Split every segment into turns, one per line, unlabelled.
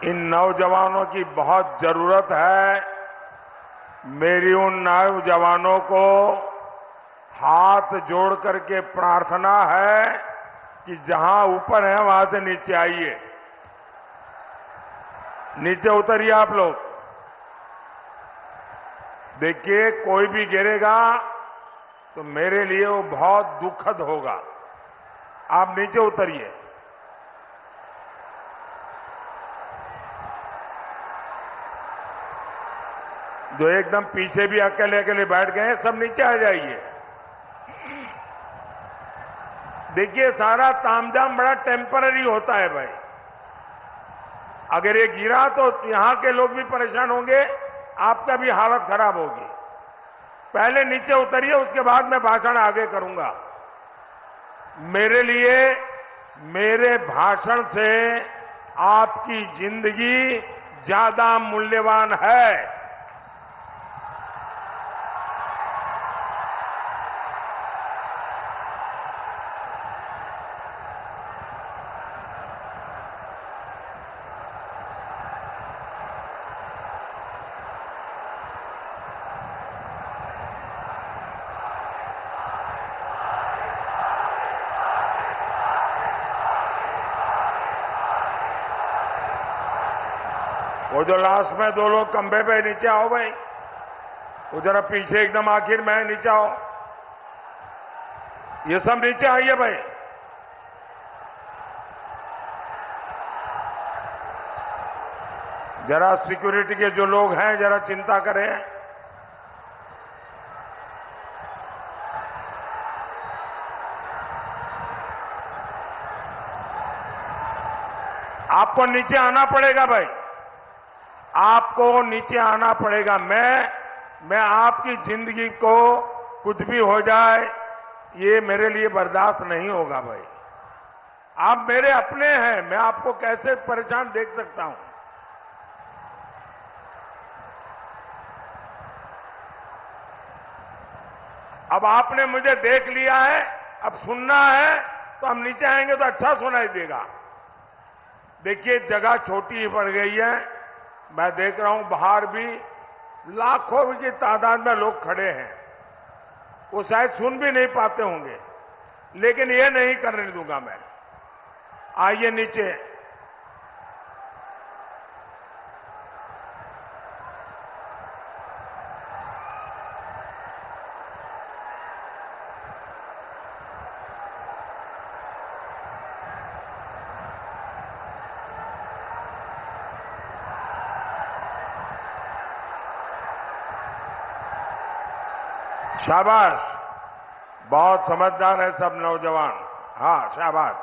इन नौजवानों की बहुत जरूरत है। मेरी उन नौजवानों को हाथ जोड़ करके प्रार्थना है कि जहां ऊपर है वहां से नीचे आइए, नीचे उतरिए आप लोग। देखिए, कोई भी गिरेगा तो मेरे लिए वो बहुत दुखद होगा। आप नीचे उतरिए। जो एकदम पीछे भी अकेले अकेले बैठ गए हैं, सब नीचे आ जाइए। देखिए, सारा तामझाम बड़ा टेम्पररी होता है भाई। अगर ये गिरा तो यहां के लोग भी परेशान होंगे, आपका भी हालत खराब होगी। पहले नीचे उतरिए, उसके बाद मैं भाषण आगे करूंगा। मेरे लिए, मेरे भाषण से आपकी जिंदगी ज्यादा मूल्यवान है। वो जो लास्ट में दो लोग खंभे पे, नीचे आओ भाई। वो जरा पीछे एकदम आखिर में नीचे आओ। ये सब नीचे आइए भाई। जरा सिक्योरिटी के जो लोग हैं जरा चिंता करें। आपको नीचे आना पड़ेगा भाई, आपको नीचे आना पड़ेगा। मैं आपकी जिंदगी को कुछ भी हो जाए, ये मेरे लिए बर्दाश्त नहीं होगा भाई। आप मेरे अपने हैं, मैं आपको कैसे परेशान देख सकता हूं। अब आपने मुझे देख लिया है, अब सुनना है तो हम नीचे आएंगे तो अच्छा सुनाई देगा। देखिए, जगह छोटी पड़ गई है। मैं देख रहा हूं बाहर भी लाखों की तादाद में लोग खड़े हैं। वो शायद सुन भी नहीं पाते होंगे, लेकिन ये नहीं करने दूंगा मैं। आइए नीचे। शाबाश, बहुत समझदार है सब नौजवान। हाँ, शाबाश।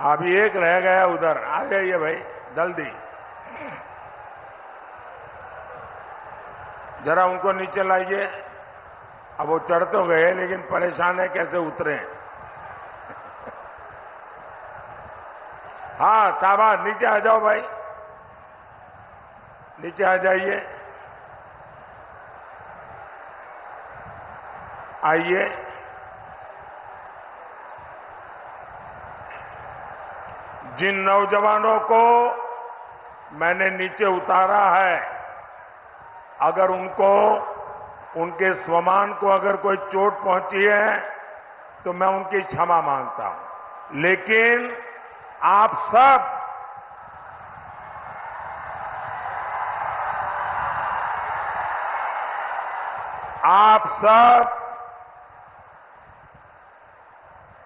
अभी एक रह गया उधर, आ जाइए भाई जल्दी। जरा उनको नीचे लाइए। अब वो चढ़ तो गए, लेकिन परेशान है कैसे उतरे। हाँ, शाबाश, नीचे आ जाओ भाई, नीचे आ जाइए। आइए। जिन नौजवानों को मैंने नीचे उतारा है, अगर उनको, उनके स्वमान को अगर कोई चोट पहुंची है तो मैं उनकी क्षमा मांगता हूं। लेकिन आप सब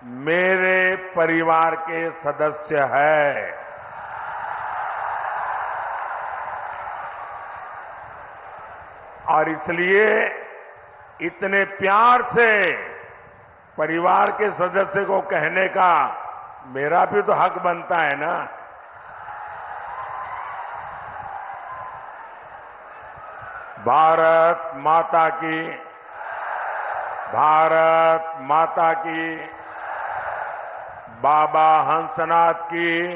मेरे परिवार के सदस्य हैं। और इसलिए इतने प्यार से परिवार के सदस्य को कहने का मेरा भी तो हक बनता है ना। भारत माता की, भारत माता की, बाबा हंसनाथ की,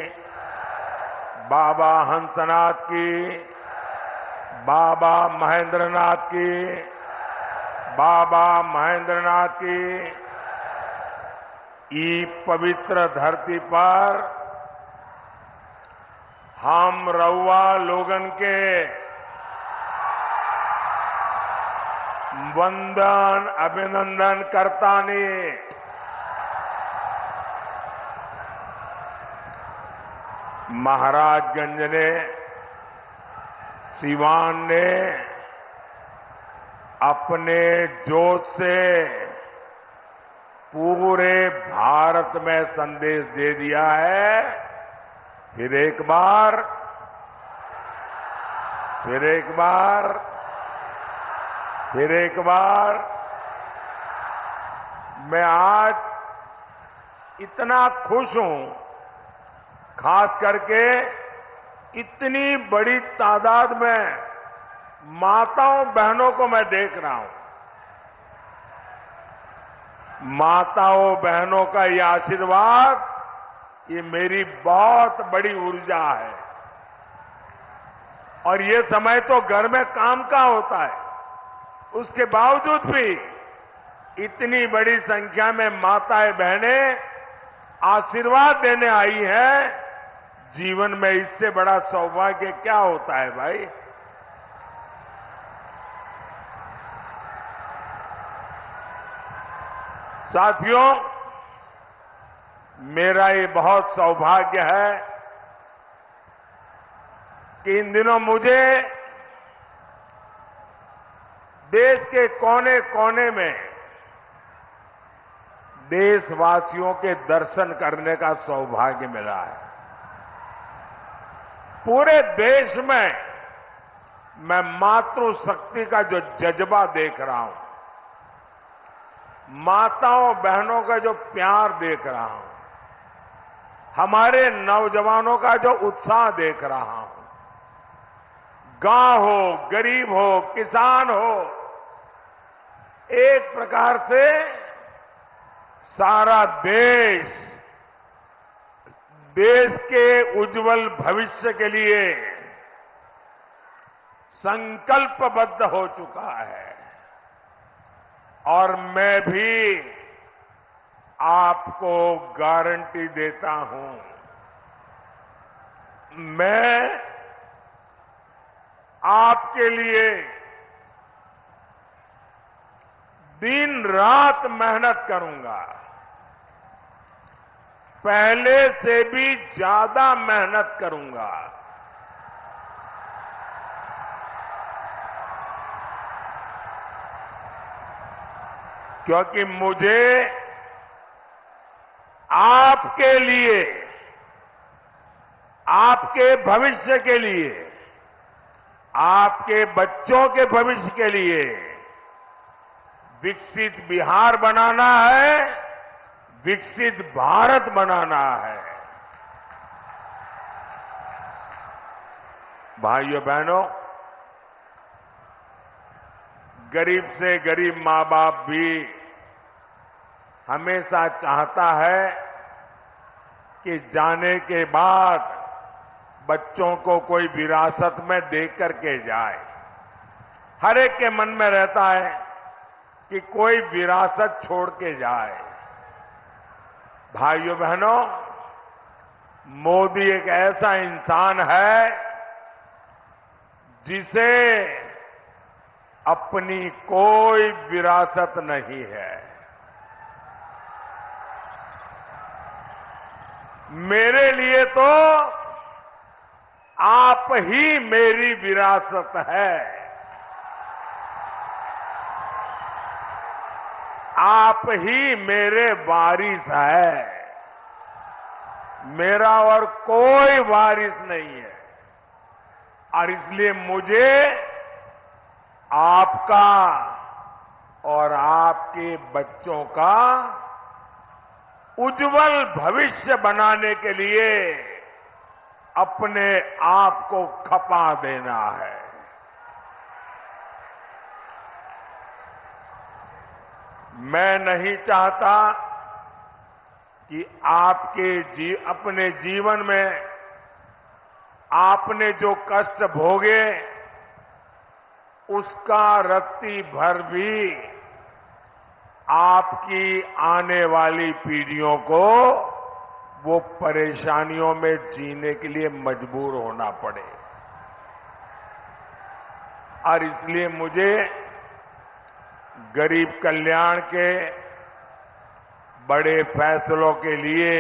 बाबा हंसनाथ की, बाबा महेंद्रनाथ की, बाबा महेंद्रनाथ की। ई पवित्र धरती पर हम रउआ लोगन के वंदन अभिनंदन करतानी। महाराजगंज ने, सिवान ने अपने जोश से पूरे भारत में संदेश दे दिया है। फिर एक बार मैं आज इतना खुश हूं, खास करके इतनी बड़ी तादाद में माताओं बहनों को मैं देख रहा हूं। माताओं बहनों का ये आशीर्वाद, ये मेरी बहुत बड़ी ऊर्जा है। और ये समय तो घर में काम का होता है, उसके बावजूद भी इतनी बड़ी संख्या में माताएं बहनें आशीर्वाद देने आई हैं। जीवन में इससे बड़ा सौभाग्य क्या होता है भाई। साथियों, मेरा ये बहुत सौभाग्य है कि इन दिनों मुझे देश के कोने कोने में देशवासियों के दर्शन करने का सौभाग्य मिला है। पूरे देश में मैं मातृशक्ति का जो जज्बा देख रहा हूं, माताओं बहनों का जो प्यार देख रहा हूं, हमारे नौजवानों का जो उत्साह देख रहा हूं, गांव हो, गरीब हो, किसान हो, एक प्रकार से सारा देश के उज्जवल भविष्य के लिए संकल्पबद्ध हो चुका है। और मैं भी आपको गारंटी देता हूं, मैं आपके लिए दिन रात मेहनत करूंगा, पहले से भी ज्यादा मेहनत करूंगा। क्योंकि मुझे आपके लिए, आपके भविष्य के लिए, आपके बच्चों के भविष्य के लिए विकसित बिहार बनाना है, विकसित भारत बनाना है। भाइयों बहनों, गरीब से गरीब मां बाप भी हमेशा चाहता है कि जाने के बाद बच्चों को कोई विरासत में दे करके जाए। हर एक के मन में रहता है कि कोई विरासत छोड़ के जाए। भाइयों बहनों, मोदी एक ऐसा इंसान है जिसे अपनी कोई विरासत नहीं है। मेरे लिए तो आप ही मेरी विरासत है। आप ही मेरे वारिस है। मेरा और कोई वारिस नहीं है। और इसलिए मुझे आपका और आपके बच्चों का उज्जवल भविष्य बनाने के लिए अपने आप को खपा देना है। मैं नहीं चाहता कि अपने जीवन में आपने जो कष्ट भोगे उसका रत्ती भर भी आपकी आने वाली पीढ़ियों को वो परेशानियों में जीने के लिए मजबूर होना पड़े। और इसलिए मुझे गरीब कल्याण के बड़े फैसलों के लिए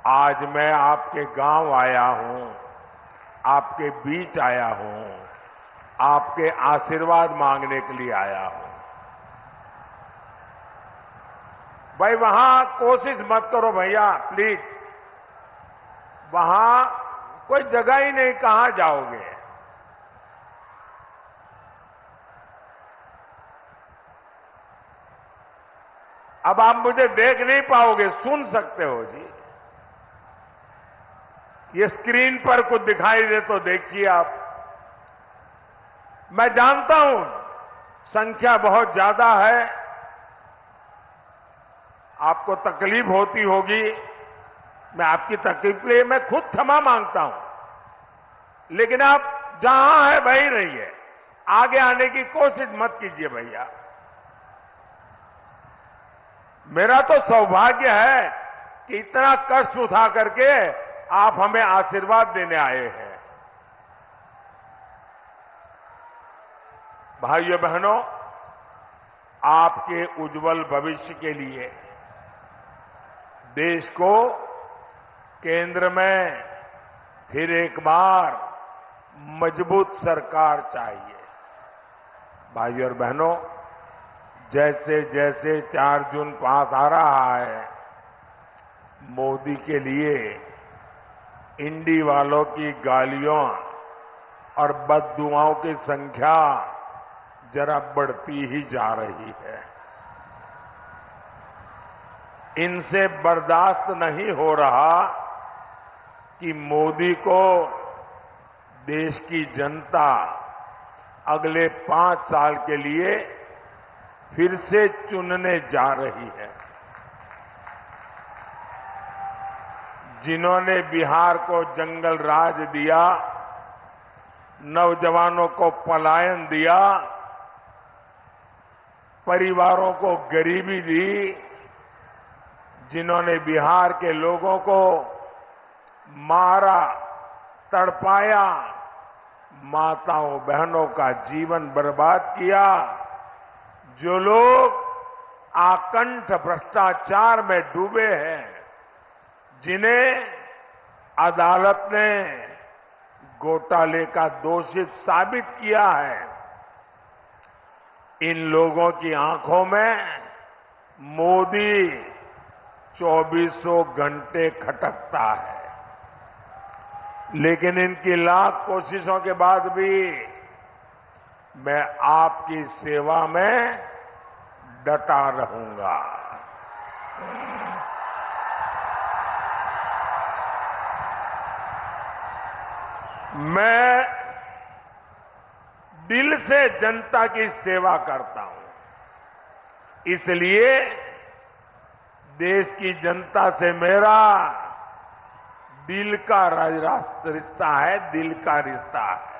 आज मैं आपके गांव आया हूं, आपके बीच आया हूं, आपके आशीर्वाद मांगने के लिए आया हूं। भाई वहां कोशिश मत करो भैया, प्लीज। वहां कोई जगह ही नहीं, कहां जाओगे। अब आप मुझे देख नहीं पाओगे, सुन सकते हो जी। ये स्क्रीन पर कुछ दिखाई दे तो देखिए आप। मैं जानता हूं संख्या बहुत ज्यादा है, आपको तकलीफ होती होगी। मैं आपकी तकलीफ के लिए मैं खुद क्षमा मांगता हूं, लेकिन आप जहां है वहीं रहिए, आगे आने की कोशिश मत कीजिए भैया। मेरा तो सौभाग्य है कि इतना कष्ट उठा करके आप हमें आशीर्वाद देने आए हैं। भाइयों बहनों, आपके उज्जवल भविष्य के लिए देश को केंद्र में फिर एक बार मजबूत सरकार चाहिए। भाइयों और बहनों, जैसे जैसे 4 जून पास आ रहा है, मोदी के लिए इंडी वालों की गालियों और बददुआओं की संख्या जरा बढ़ती ही जा रही है। इनसे बर्दाश्त नहीं हो रहा कि मोदी को देश की जनता अगले 5 साल के लिए फिर से चुनने जा रही है। जिन्होंने बिहार को जंगल राज दिया, नौजवानों को पलायन दिया, परिवारों को गरीबी दी, जिन्होंने बिहार के लोगों को मारा, तड़पाया, माताओं बहनों का जीवन बर्बाद किया, जो लोग आकंठ भ्रष्टाचार में डूबे हैं, जिन्हें अदालत ने घोटाले का दोषी साबित किया है, इन लोगों की आंखों में मोदी 2400 घंटे खटकता है। लेकिन इनकी लाख कोशिशों के बाद भी मैं आपकी सेवा में डटा रहूंगा। मैं दिल से जनता की सेवा करता हूं, इसलिए देश की जनता से मेरा दिल का रिश्ता है, दिल का रिश्ता है।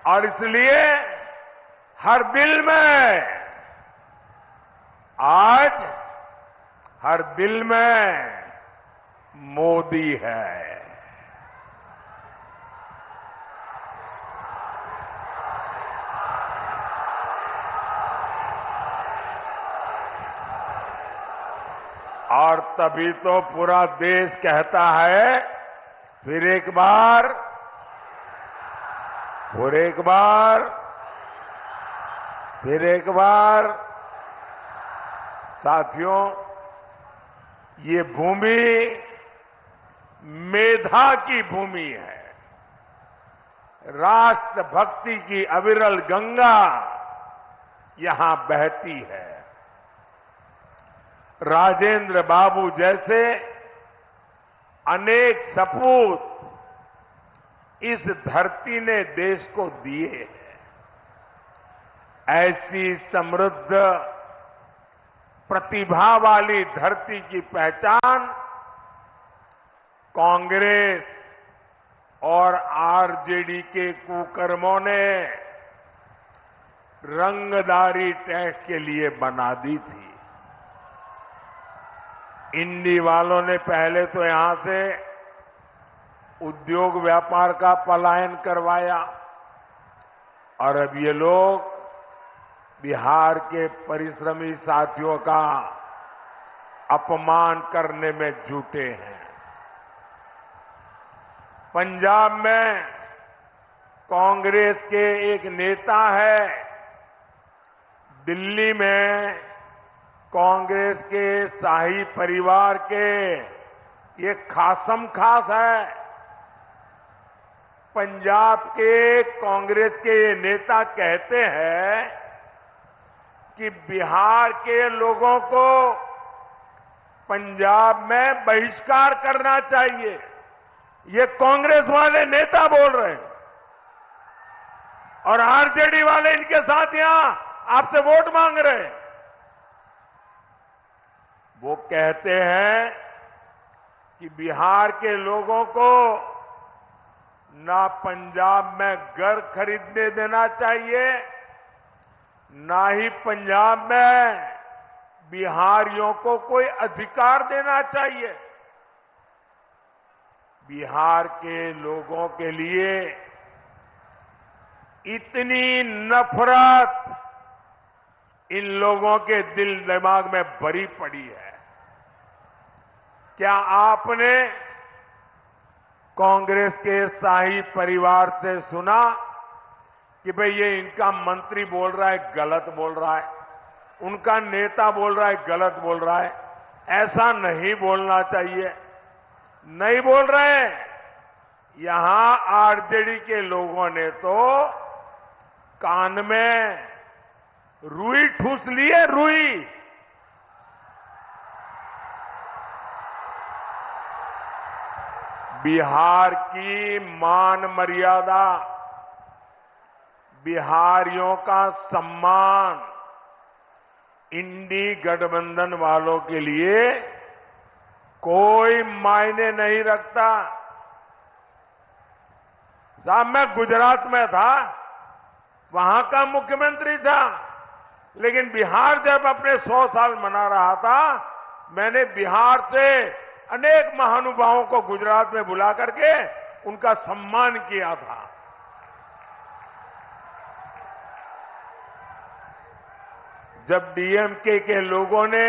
और इसलिए हर दिल में, आज हर दिल में मोदी है। और तभी तो पूरा देश कहता है, फिर एक बार, फिर एक बार, फिर एक बार। साथियों, ये भूमि मेधा की भूमि है। राष्ट्रभक्ति की अविरल गंगा यहां बहती है। राजेंद्र बाबू जैसे अनेक सपूत इस धरती ने देश को दिए हैं। ऐसी समृद्ध प्रतिभा वाली धरती की पहचान कांग्रेस और आरजेडी के कुकर्मों ने रंगदारी टैक्स के लिए बना दी थी। इंडी वालों ने पहले तो यहां से उद्योग व्यापार का पलायन करवाया और अब ये लोग बिहार के परिश्रमी साथियों का अपमान करने में जुटे हैं। पंजाब में कांग्रेस के एक नेता है, दिल्ली में कांग्रेस के शाही परिवार के ये खासम खास है। पंजाब के कांग्रेस के ये नेता कहते हैं कि बिहार के लोगों को पंजाब में बहिष्कार करना चाहिए। ये कांग्रेस वाले नेता बोल रहे हैं और आरजेडी वाले इनके साथ यहां आपसे वोट मांग रहे हैं। वो कहते हैं कि बिहार के लोगों को ना पंजाब में घर खरीदने देना चाहिए, ना ही पंजाब में बिहारियों को कोई अधिकार देना चाहिए। बिहार के लोगों के लिए इतनी नफरत इन लोगों के दिल दिमाग में भरी पड़ी है। क्या आपने कांग्रेस के शाही परिवार से सुना कि भाई ये इनका मंत्री बोल रहा है गलत बोल रहा है, उनका नेता बोल रहा है गलत बोल रहा है? ऐसा नहीं बोलना चाहिए। नहीं बोल रहे हैं। यहां आरजेडी के लोगों ने तो कान में रुई ठूस लिए, रुई। बिहार की मान मर्यादा, बिहारियों का सम्मान इंडी गठबंधन वालों के लिए कोई मायने नहीं रखता। साहब, मैं गुजरात में था, वहां का मुख्यमंत्री था, लेकिन बिहार जब अपने 100 साल मना रहा था, मैंने बिहार से अनेक महानुभावों को गुजरात में बुला करके उनका सम्मान किया था। जब डीएमके के लोगों ने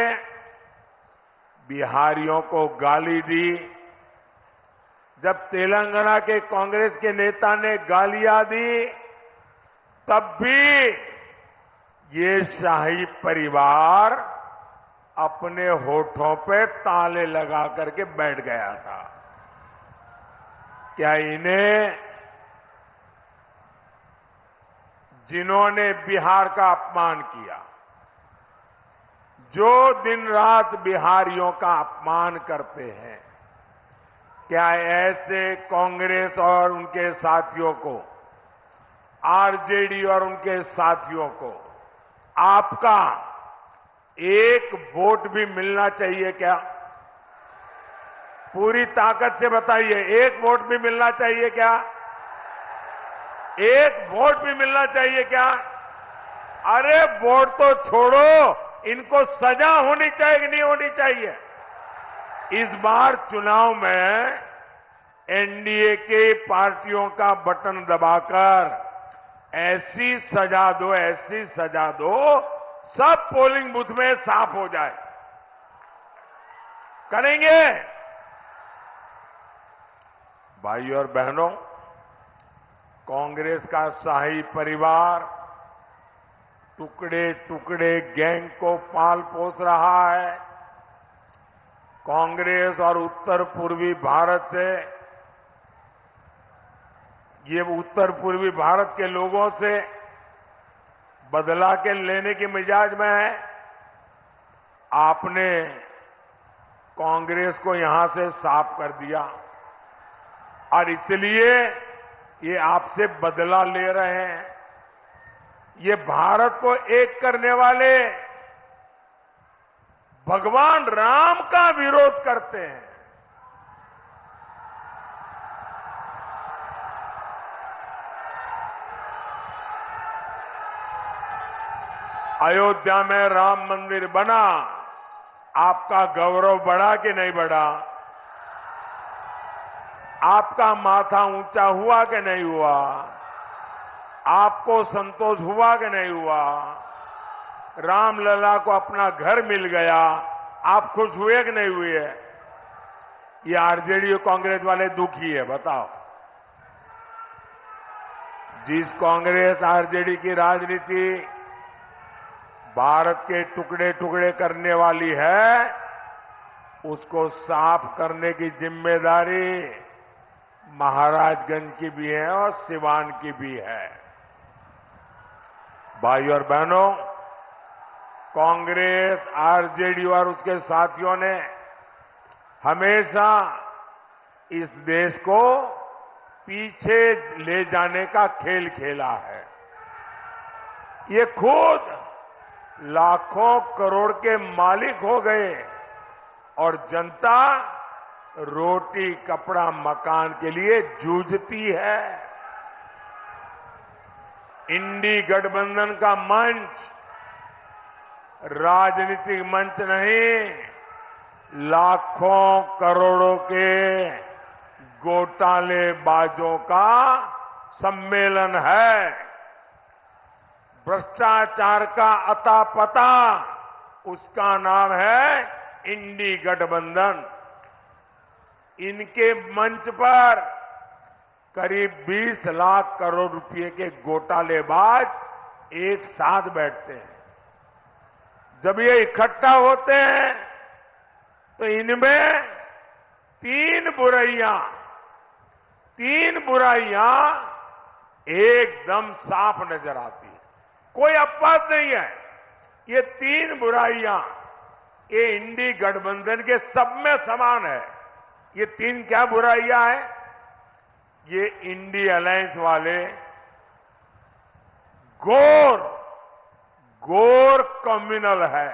बिहारियों को गाली दी, जब तेलंगाना के कांग्रेस के नेता ने गालियां दी, तब भी ये शाही परिवार अपने होठों पे ताले लगा करके बैठ गया था। क्या इन्हें, जिन्होंने बिहार का अपमान किया, जो दिन रात बिहारियों का अपमान करते हैं, क्या ऐसे कांग्रेस और उनके साथियों को, आरजेडी और उनके साथियों को आपका एक वोट भी मिलना चाहिए क्या? पूरी ताकत से बताइए, एक वोट भी मिलना चाहिए क्या? एक वोट भी मिलना चाहिए क्या? अरे वोट तो छोड़ो, इनको सजा होनी चाहिए कि नहीं होनी चाहिए? इस बार चुनाव में एनडीए के पार्टियों का बटन दबाकर ऐसी सजा दो, ऐसी सजा दो, सब पोलिंग बूथ में साफ हो जाए। करेंगे? भाई और बहनों, कांग्रेस का शाही परिवार टुकड़े टुकड़े गैंग को पाल पोस रहा है। कांग्रेस और उत्तर पूर्वी भारत से, ये उत्तर पूर्वी भारत के लोगों से बदला के लेने के मिजाज में है। आपने कांग्रेस को यहां से साफ कर दिया और इसलिए ये आपसे बदला ले रहे हैं। ये भारत को एक करने वाले भगवान राम का विरोध करते हैं। अयोध्या में राम मंदिर बना, आपका गौरव बढ़ा कि नहीं बढ़ा? आपका माथा ऊंचा हुआ कि नहीं हुआ? आपको संतोष हुआ कि नहीं हुआ? रामलला को अपना घर मिल गया, आप खुश हुए कि नहीं हुए? ये आरजेडी और कांग्रेस वाले दुखी है, बताओ। जिस कांग्रेस आरजेडी की राजनीति भारत के टुकड़े टुकड़े करने वाली है, उसको साफ करने की जिम्मेदारी महाराजगंज की भी है और सिवान की भी है। भाई और बहनों, कांग्रेस, आरजेडी और उसके साथियों ने हमेशा इस देश को पीछे ले जाने का खेल खेला है। ये खुद लाखों करोड़ के मालिक हो गए और जनता रोटी कपड़ा मकान के लिए जूझती है। इंडी गठबंधन का मंच राजनीतिक मंच नहीं, लाखों करोड़ों के घोटालेबाजों का सम्मेलन है। भ्रष्टाचार का अता पता, उसका नाम है इंडी गठबंधन। इनके मंच पर करीब 20 लाख करोड़ रुपए के घोटालेबाज एक साथ बैठते हैं। जब ये इकट्ठा होते हैं तो इनमें तीन बुराइयां एकदम साफ नजर आती है, कोई अपवाद नहीं है। ये तीन बुराइयां ये इंडी गठबंधन के सब में समान है। ये तीन क्या बुराइयां हैं? ये इंडी अलायंस वाले घोर कम्युनल है,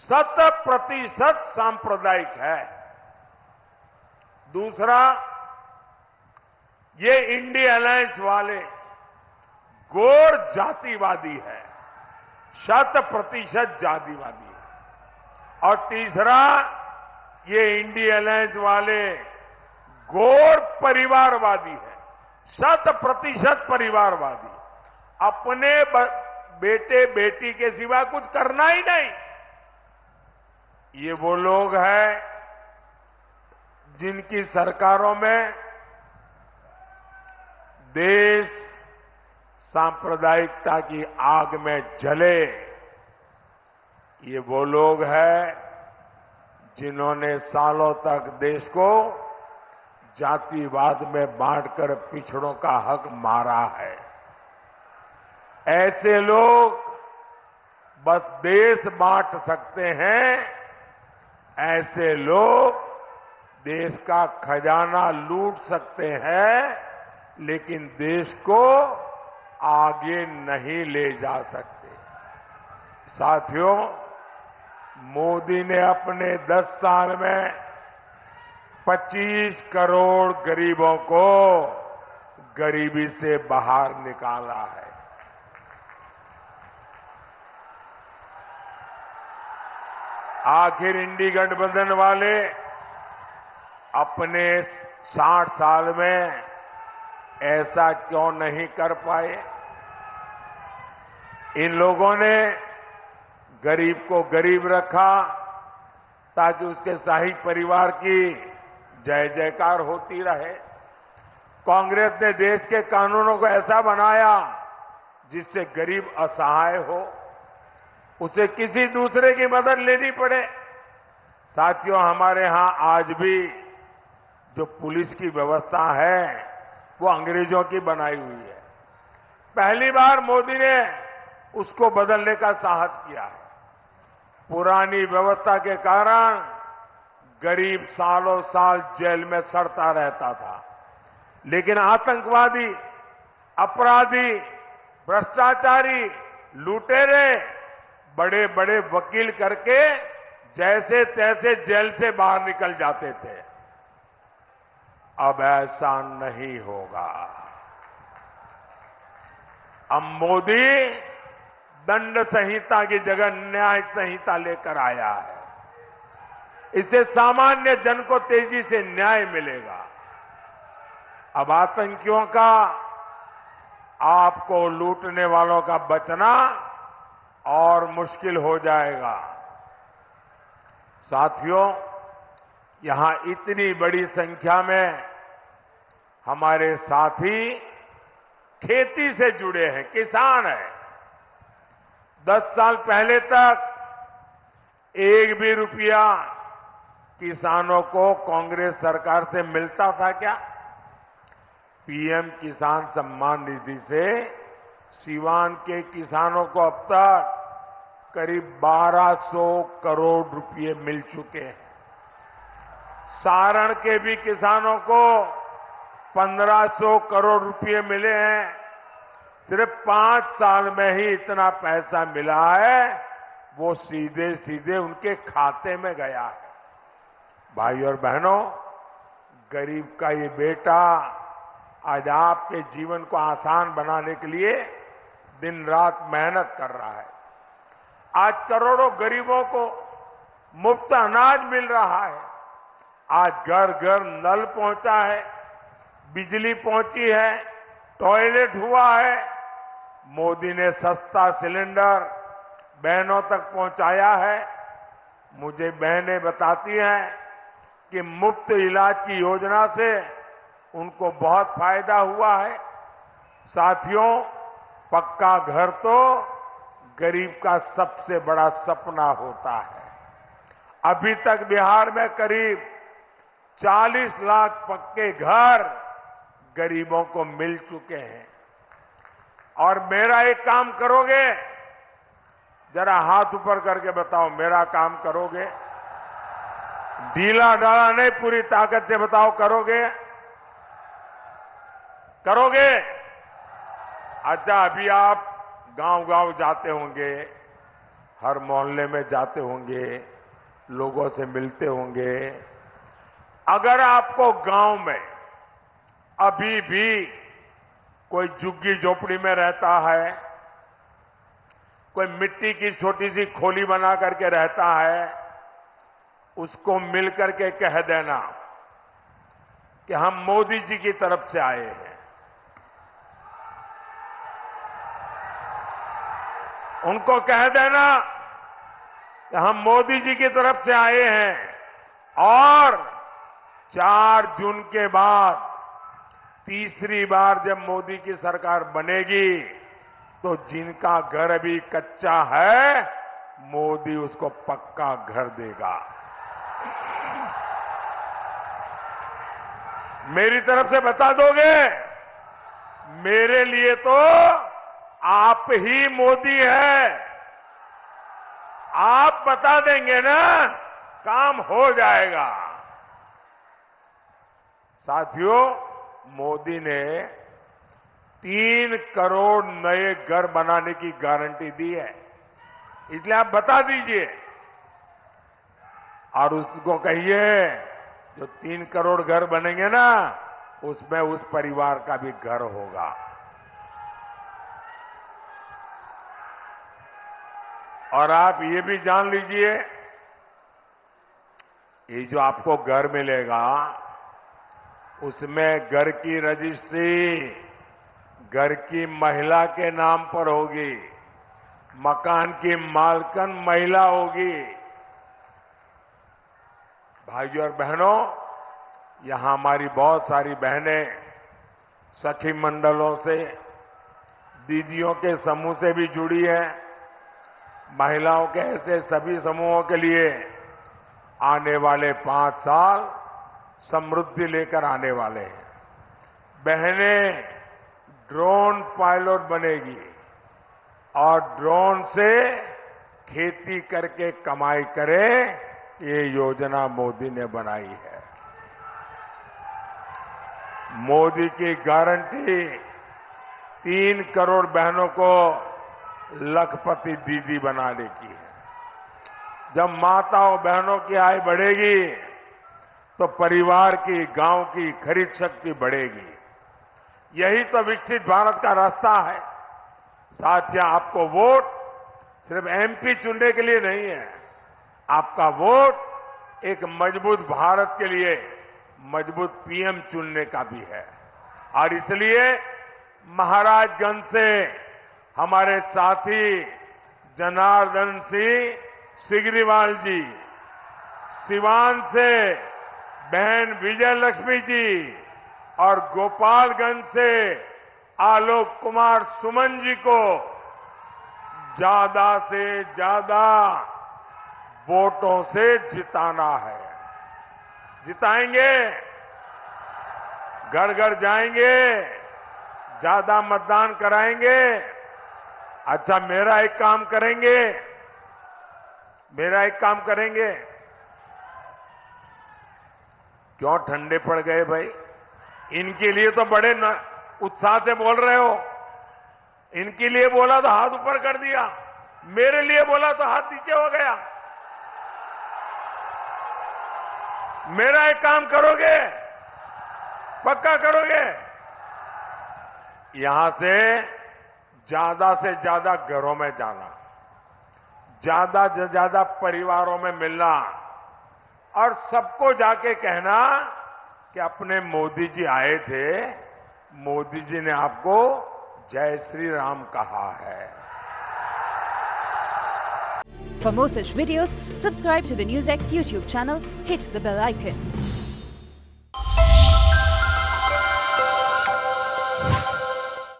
100% सांप्रदायिक है। दूसरा, ये इंडी अलायंस वाले घोर जातिवादी है, 100% जातिवादी है। और तीसरा, ये इंडी अलायंस वाले घोर परिवारवादी है, 100% परिवारवादी। अपने बेटे बेटी के सिवा कुछ करना ही नहीं। ये वो लोग हैं जिनकी सरकारों में देश सांप्रदायिकता की आग में जले। ये वो लोग हैं जिन्होंने सालों तक देश को जातिवाद में बांटकर पिछड़ों का हक मारा है। ऐसे लोग बस देश बांट सकते हैं, ऐसे लोग देश का खजाना लूट सकते हैं, लेकिन देश को आगे नहीं ले जा सकते। साथियों, मोदी ने अपने 10 साल में 25 करोड़ गरीबों को गरीबी से बाहर निकाला है। आखिर इंडी गठबंधन वाले अपने 60 साल में ऐसा क्यों नहीं कर पाए? इन लोगों ने गरीब को गरीब रखा ताकि उसके शाही परिवार की जय जयकार होती रहे। कांग्रेस ने देश के कानूनों को ऐसा बनाया जिससे गरीब असहाय हो, उसे किसी दूसरे की मदद लेनी पड़े। साथियों, हमारे यहां आज भी जो पुलिस की व्यवस्था है वो अंग्रेजों की बनाई हुई है। पहली बार मोदी ने उसको बदलने का साहस किया है। पुरानी व्यवस्था के कारण गरीब सालों साल जेल में सड़ता रहता था, लेकिन आतंकवादी, अपराधी, भ्रष्टाचारी, लुटेरे बड़े बड़े वकील करके जैसे तैसे जेल से बाहर निकल जाते थे। अब ऐसा नहीं होगा। अब मोदी दंड संहिता की जगह न्याय संहिता लेकर आया है। इससे सामान्य जन को तेजी से न्याय मिलेगा। अब आतंकियों का, आपको लूटने वालों का बचना और मुश्किल हो जाएगा। साथियों, यहां इतनी बड़ी संख्या में हमारे साथी खेती से जुड़े हैं, किसान हैं। 10 साल पहले तक एक भी रुपया किसानों को कांग्रेस सरकार से मिलता था क्या? पीएम किसान सम्मान निधि से सीवान के किसानों को अब तक करीब 1200 करोड़ रुपए मिल चुके हैं। सारण के भी किसानों को 1500 करोड़ रुपए मिले हैं। सिर्फ 5 साल में ही इतना पैसा मिला है, वो सीधे सीधे उनके खाते में गया है। भाई और बहनों, गरीब का ये बेटा आज आपके जीवन को आसान बनाने के लिए दिन रात मेहनत कर रहा है। आज करोड़ों गरीबों को मुफ्त अनाज मिल रहा है। आज घर घर नल पहुंचा है, बिजली पहुंची है, टॉयलेट हुआ है। मोदी ने सस्ता सिलेंडर बहनों तक पहुंचाया है। मुझे बहनें बताती हैं कि मुफ्त इलाज की योजना से उनको बहुत फायदा हुआ है। साथियों, पक्का घर तो गरीब का सबसे बड़ा सपना होता है। अभी तक बिहार में करीब 40 लाख पक्के घर गरीबों को मिल चुके हैं। और मेरा एक काम करोगे? जरा हाथ ऊपर करके बताओ, मेरा काम करोगे? ढीला डाला नहीं, पूरी ताकत से बताओ, करोगे? करोगे? अच्छा, अभी आप गांव-गांव जाते होंगे, हर मोहल्ले में जाते होंगे, लोगों से मिलते होंगे। अगर आपको गांव में अभी भी कोई झुग्गी झोपड़ी में रहता है, कोई मिट्टी की छोटी सी खोली बना करके रहता है, उसको मिल करके कह देना कि हम मोदी जी की तरफ से आए हैं। उनको कह देना कि हम मोदी जी की तरफ से आए हैं और 4 जून के बाद तीसरी बार जब मोदी की सरकार बनेगी तो जिनका घर अभी कच्चा है, मोदी उसको पक्का घर देगा। मेरी तरफ से बता दोगे? मेरे लिए तो आप ही मोदी है। आप बता देंगे ना, काम हो जाएगा। साथियों, मोदी ने 3 करोड़ नए घर बनाने की गारंटी दी है, इसलिए आप बता दीजिए और उसको कहिए जो 3 करोड़ घर बनेंगे ना, उसमें उस परिवार का भी घर होगा। और आप ये भी जान लीजिए, ये जो आपको घर मिलेगा, उसमें घर की रजिस्ट्री घर की महिला के नाम पर होगी, मकान की मालकन महिला होगी। भाइयों और बहनों, यहां हमारी बहुत सारी बहनें सखी मंडलों से, दीदियों के समूह से भी जुड़ी हैं। महिलाओं के ऐसे सभी समूहों के लिए आने वाले 5 साल समृद्धि लेकर आने वाले हैं। बहनें ड्रोन पायलट बनेगी और ड्रोन से खेती करके कमाई करे, ये योजना मोदी ने बनाई है। मोदी की गारंटी 3 करोड़ बहनों को लखपति दीदी बनाने की है। जब माताओं बहनों की आय बढ़ेगी तो परिवार की, गांव की खरीद शक्ति बढ़ेगी। यही तो विकसित भारत का रास्ता है। साथियों, आपको वोट सिर्फ एमपी चुनने के लिए नहीं है, आपका वोट एक मजबूत भारत के लिए मजबूत पीएम चुनने का भी है। और इसलिए महाराजगंज से हमारे साथी जनार्दन सिंह सिग्रीवाल जी, सिवान से बहन विजय लक्ष्मी जी और गोपालगंज से आलोक कुमार सुमन जी को ज्यादा से ज्यादा वोटों से जिताना है। जिताएंगे, घर घर जाएंगे, ज्यादा मतदान कराएंगे। अच्छा, मेरा एक काम करेंगे। क्यों ठंडे पड़ गए भाई? इनके लिए तो बड़े उत्साह से बोल रहे हो। इनके लिए बोला तो हाथ ऊपर कर दिया, मेरे लिए बोला तो हाथ नीचे हो गया। मेरा एक काम करोगे? पक्का करोगे? यहां से ज्यादा घरों में जाना, ज्यादा से ज्यादा परिवारों में मिलना और सबको जाके कहना कि अपने मोदी जी आए थे, मोदी जी ने आपको जय श्री राम कहा है।
For more such videos, subscribe to the NewsX YouTube channel, hit the bell icon.